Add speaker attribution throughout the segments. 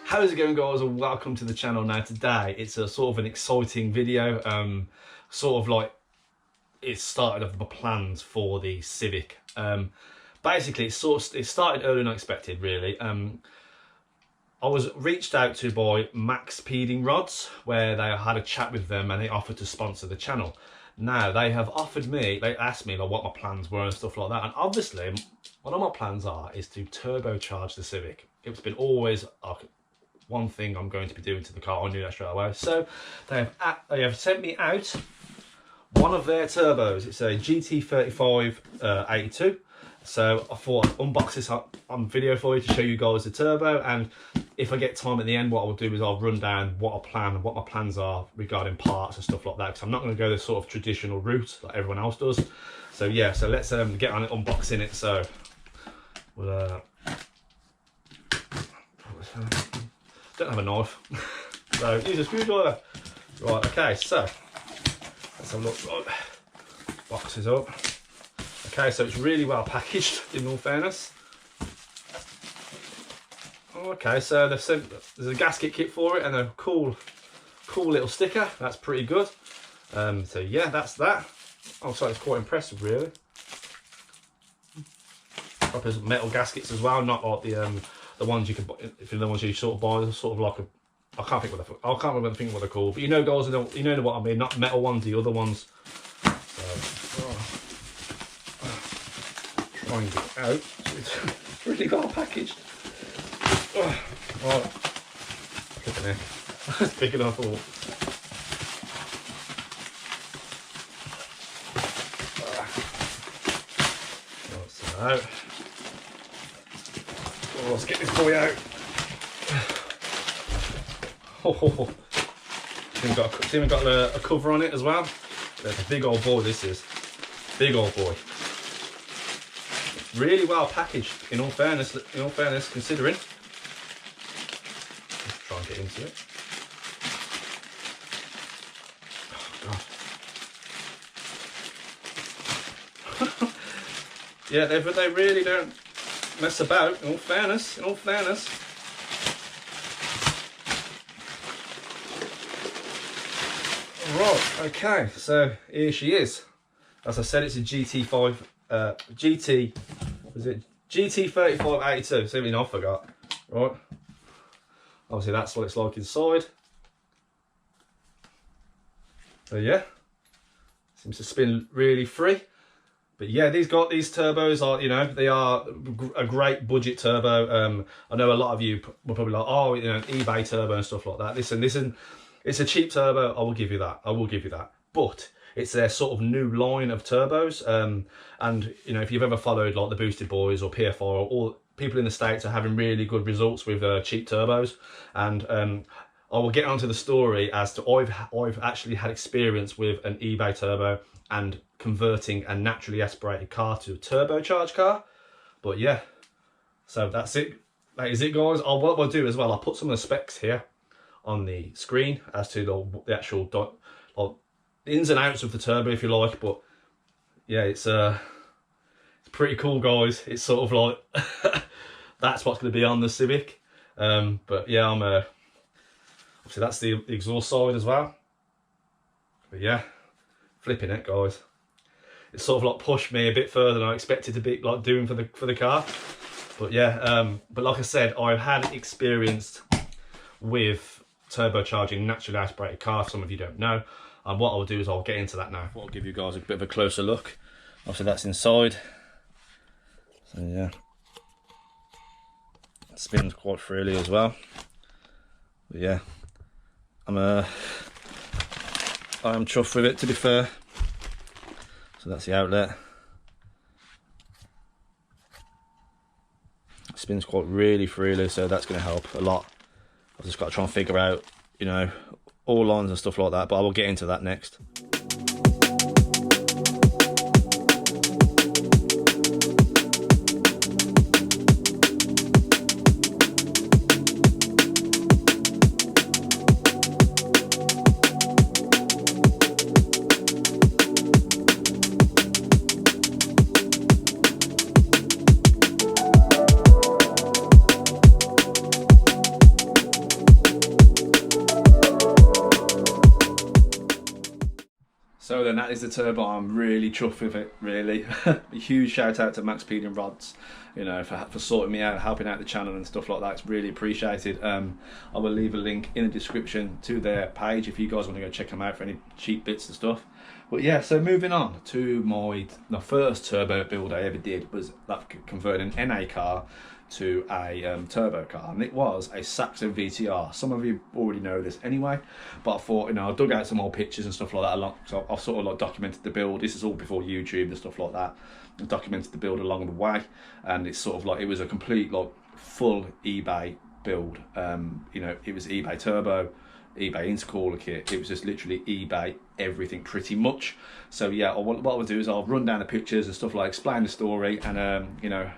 Speaker 1: How's it going, guys, and welcome to the channel. Now today it's a sort of an exciting video, sort of like it started of the plans for the Civic. Basically it started earlier than I expected, really. I was reached out to by Maxpeedingrods, where they had a chat with them and they offered to sponsor the channel. Now they have offered me, they asked me like what my plans were and stuff like that, and obviously one of my plans is to turbocharge the Civic. It's been always one thing I'm going to be doing to the car. I knew that straight away. So they have sent me out one of their turbos. It's a gt35 82. So I thought I'd unbox this on video for you to show you guys the turbo, and if I get time at the end, what I'll do is I'll run down what my plans are regarding parts and stuff like that, because I'm not going to go the sort of traditional route like everyone else does. So yeah, so let's get on it, unboxing it. So we'll don't have a knife, so use a screwdriver. Right, okay, so let's have a look. Right, boxes up. Okay, so it's really well packaged, in all fairness. Okay, so they've sent, there's a gasket kit for it and a cool little sticker. That's pretty good. So yeah, that's that. Also, it's quite impressive, really. Proper metal gaskets as well, not like the ones you can buy, if you're the ones you sort of buy, sort of like a, I can't remember what they're called, but you know, guys, you know what I mean, not metal ones, the other ones. So, try and get it out. It's really well packaged. Right, flipping it. It's big enough. Right, so out. Let's get this boy out. See, we've got a cover on it as well. It's a big old boy, this is. Big old boy. Really well packaged, in all fairness, considering. Let's try and get into it. Oh, God. Yeah, they really don't mess about, in all fairness. Right, okay, so here she is. As I said, it's a gt35 82. See, I forgot. Right, obviously that's what it's like inside. So yeah, seems to spin really free. But yeah, these turbos are, you know, they are a great budget turbo. I know a lot of you will probably like, oh, you know, eBay turbo and stuff like that. Listen, it's a cheap turbo. I will give you that. But it's their sort of new line of turbos. And you know, if you've ever followed like the Boosted Boys or PFR, or all people in the States are having really good results with cheap turbos. And I will get onto the story as to I've actually had experience with an eBay turbo and converting a naturally aspirated car to a turbocharged car. But yeah, so that's it. That is it, guys. What I'll do as well, I'll put some of the specs here on the screen as to the actual ins and outs of the turbo, if you like. But yeah, it's pretty cool, guys. It's sort of like that's what's going to be on the Civic. But yeah, obviously that's the exhaust side as well. But yeah, flipping it, guys. It's sort of like pushed me a bit further than I expected to be like doing for the car. But yeah, but like I said, I've had experience with turbocharging naturally aspirated cars. Some of you don't know. And what I'll do is I'll get into that now. I'll give you guys a bit of a closer look. Obviously that's inside. So yeah, it spins quite freely as well. But yeah, I am chuffed with it, to be fair. So that's the outlet. It spins quite really freely, so that's going to help a lot. I've just got to try and figure out, you know, all lines and stuff like that, but I will get into that next. is the turbo. I'm really chuffed with it, really. A huge shout out to Maxpeedingrods, you know, for sorting me out, helping out the channel and stuff like that. It's really appreciated. I will leave a link in the description to their page if you guys want to go check them out for any cheap bits and stuff. But yeah, so moving on to the first turbo build I ever did was that converting an NA car to a turbo car, and it was a Saxo VTR. Some of you already know this anyway, but I thought, you know, I dug out some more pictures and stuff like that so I've sort of like documented the build. This is all before YouTube and stuff like that. I documented the build along the way, and it's sort of like, it was a complete like full eBay build. You know, it was eBay turbo, eBay intercooler kit. It was just literally eBay everything pretty much. So yeah, what I'll do is I'll run down the pictures and stuff, like explain the story, and you know,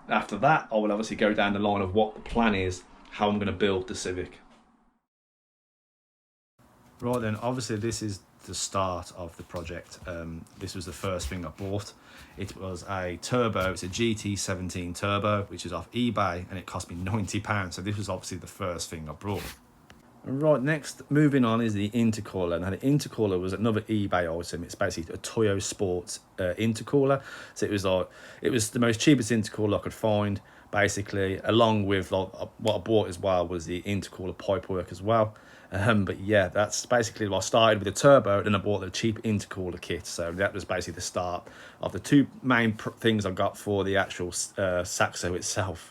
Speaker 1: after that I will obviously go down the line of what the plan is, how I'm going to build the Civic. Right then, obviously this is the start of the project. This was the first thing I bought. It was a turbo. It's a GT17 turbo, which is off eBay, and it cost me £90. So this was obviously the first thing I brought. Right, next, moving on, is the intercooler. Now the intercooler was another eBay item. It's basically a Toyo Sports intercooler. So it was the most cheapest intercooler I could find, basically, along with like what I bought as well was the intercooler pipework as well. But yeah, that's basically what I started with the turbo, then I bought the cheap intercooler kit. So that was basically the start of the two main things I got for the actual Saxo itself.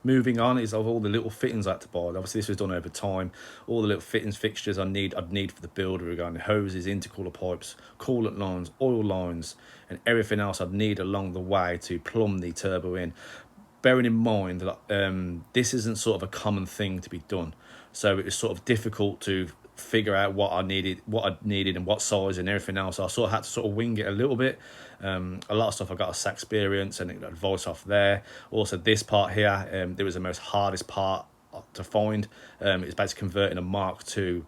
Speaker 1: Moving on is of all the little fittings I had to buy. Obviously this was done over time. All the little fittings, fixtures I'd need for the build, regarding hoses, intercooler pipes, coolant lines, oil lines, and everything else I'd need along the way to plumb the turbo in. Bearing in mind that this isn't sort of a common thing to be done, so it was sort of difficult to figure out what I needed and what size and everything else. I sort of had to sort of wing it a little bit. A lot of stuff I got a experience and advice off there. Also this part here, it was the most hardest part to find. It's basically converting a Mark II,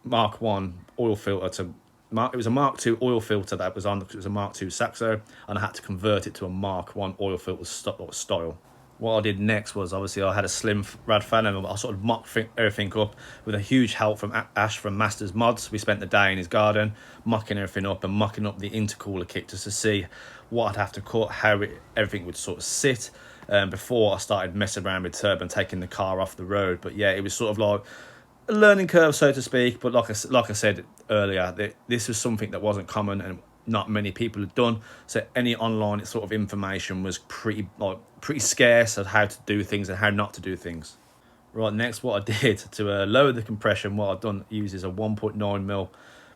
Speaker 1: Mark 1 oil filter to it was a Mark II oil filter that was on, because it was a Mark II Saxo, and I had to convert it to a Mark 1 oil filter style. What I did next was, obviously I had a slim rad fan, and I sort of mocked everything up with a huge help from Ash from Masters Mods. We spent the day in his garden mocking everything up and mocking up the intercooler kit just to see what I'd have to cut, how everything would sort of sit before I started messing around with turbo and taking the car off the road. But yeah, it was sort of like a learning curve, so to speak. But like I said earlier, this was something that wasn't common and not many people had done, so any online sort of information was pretty scarce of how to do things and how not to do things. Right, next, what I did to lower the compression, what I've done uses a 1.9mm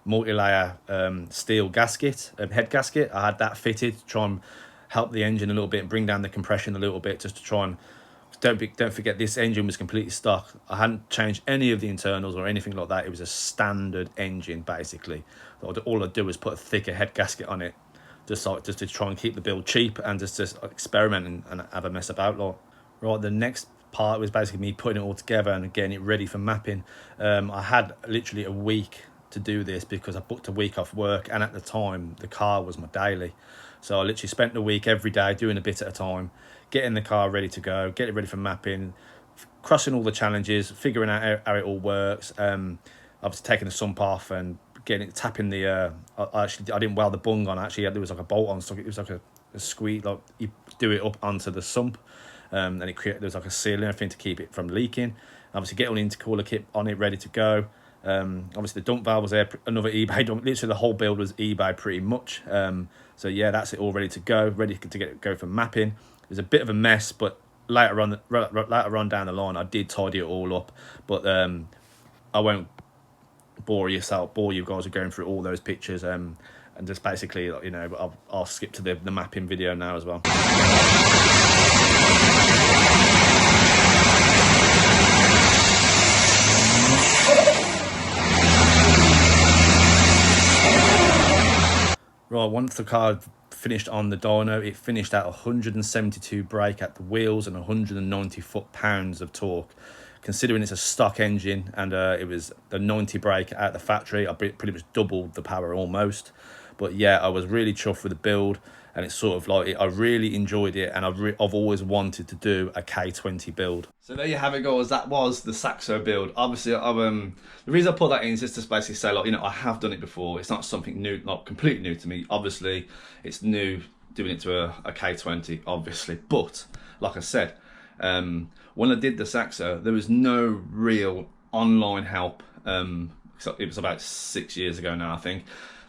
Speaker 1: multi-layer steel gasket, head gasket. I had that fitted to try and help the engine a little bit and bring down the compression a little bit, just to try and don't forget, this engine was completely stock. I hadn't changed any of the internals or anything like that. It was a standard engine, basically. All I'd do was put a thicker head gasket on it, just to try and keep the build cheap and just to experiment and have a mess about. Right, the next part was basically me putting it all together and getting it ready for mapping. I had literally a week to do this because I booked a week off work, and at the time the car was my daily. So I literally spent the week every day doing a bit at a time, getting the car ready to go, get it ready for mapping, crossing all the challenges, figuring out how it all works. Obviously taking the sump off and tapping the I didn't weld the bung on. Actually, there was like a bolt on, so it was like a squeeze, like you do it up onto the sump, and there was like a seal and everything to keep it from leaking. Obviously get all the intercooler kit on it ready to go. Obviously the dump valve was there, another eBay dump. Literally the whole build was eBay pretty much. So yeah, that's it all ready to go, ready to go for mapping. It was a bit of a mess, but later on down the line I did tidy it all up. But I won't bore you guys with going through all those pictures, and just basically, you know, I'll skip to the mapping video now as well. Right, once the car finished on the dyno, it finished at 172 brake at the wheels and 190 foot-pounds of torque. Considering it's a stock engine and it was the 90 brake at the factory, I pretty much doubled the power almost.
Speaker 2: But yeah, I was really chuffed with the build, and it's sort of like, I really enjoyed it, and I've always wanted to do a K20 build.
Speaker 1: So there you have it, guys. That was the Saxo build. Obviously, the reason I put that in is just to basically say, like, you know, I have done it before. It's not something new, not completely new to me. Obviously, it's new doing it to a K20, obviously. But like I said, when I did the Saxo, there was no real online help. It was about 6 years ago now, I think.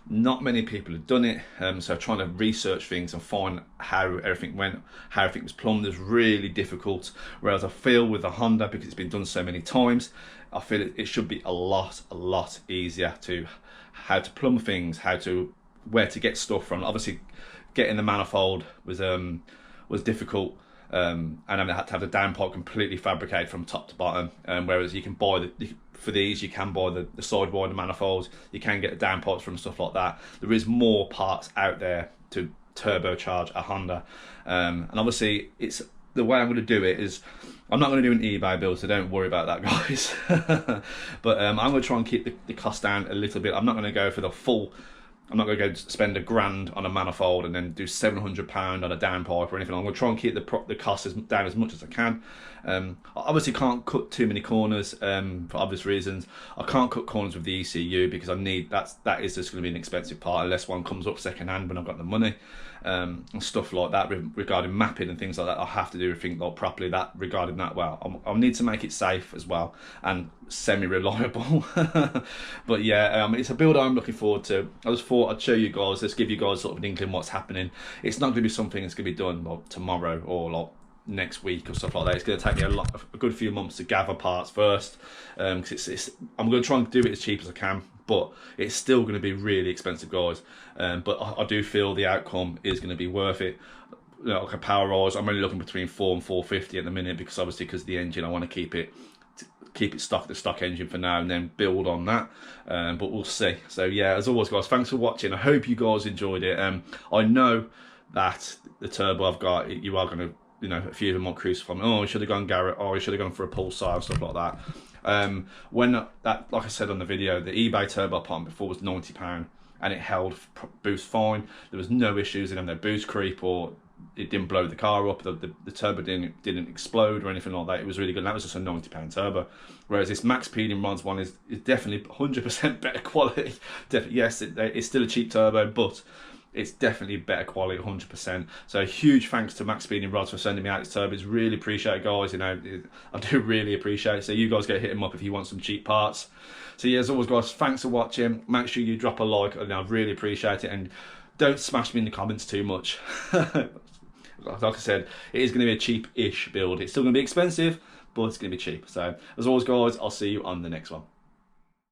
Speaker 1: Not many people had done it, so trying to research things and find how everything went, how everything was plumbed, is really difficult. Whereas I feel with the Honda, because it's been done so many times, I feel it should be a lot easier to how to plumb things, where to get stuff from. Obviously, getting the manifold was difficult, and I had to have the downpipe completely fabricated from top to bottom. Whereas you can buy for these, you can buy the sidewinder manifolds, you can get the downpipes from stuff like that. There is more parts out there to turbocharge a Honda, and obviously it's the way I'm going to do it is, I'm not going to do an eBay build, so don't worry about that, guys. But I'm going to try and keep the cost down a little bit. I'm not going to go for the full. I'm not going to go spend £1,000 on a manifold and then do £700 on a downpipe or anything. I'm going to try and keep the cost down as much as I can. I obviously can't cut too many corners for obvious reasons. I can't cut corners with the ECU because that is just going to be an expensive part, unless one comes up second hand when I've got the money, and stuff like that regarding mapping and things like that. I have to do everything like properly regarding that. Well, I'll need to make it safe as well and semi-reliable. But yeah, it's a build I'm looking forward to. I just thought I'd show you guys, let's give you guys sort of an inkling what's happening. It's not going to be something that's going to be done like tomorrow or like next week or stuff like that. It's going to take me a good few months to gather parts first, because I'm going to try and do it as cheap as I can, but it's still going to be really expensive, guys. But I do feel the outcome is going to be worth it. You know, like a power rise, I'm only looking between 4 and 450 at the minute, because obviously because of the engine, I want to keep it stock, the stock engine for now, and then build on that. But we'll see. So yeah, as always, guys, thanks for watching. I hope you guys enjoyed it. I know that the turbo I've got, you are going to, you know, a few of them might crucify me. Oh, you should have gone Garrett. Oh, you should have gone for a Pulsar and stuff like that. When that, like I said on the video, the eBay turbo I put on before was £90, and it held boost fine. There was no issues in no boost creep, or it didn't blow the car up. The turbo didn't explode or anything like that. It was really good. And that was just a £90 turbo. Whereas this Maxpeedingrods one is definitely 100% better quality. Yes, it's still a cheap turbo, but it's definitely better quality, 100%. So huge thanks to Maxpeedingrods for sending me out this turbo. It's really appreciated, guys. You know, I do really appreciate it. So you guys go hit him up if you want some cheap parts. So yeah, as always, guys, thanks for watching. Make sure you drop a like, and I really appreciate it. And don't smash me in the comments too much. Like I said, it is going to be a cheap-ish build. It's still going to be expensive, but it's going to be cheap. So as always, guys, I'll see you on the next one.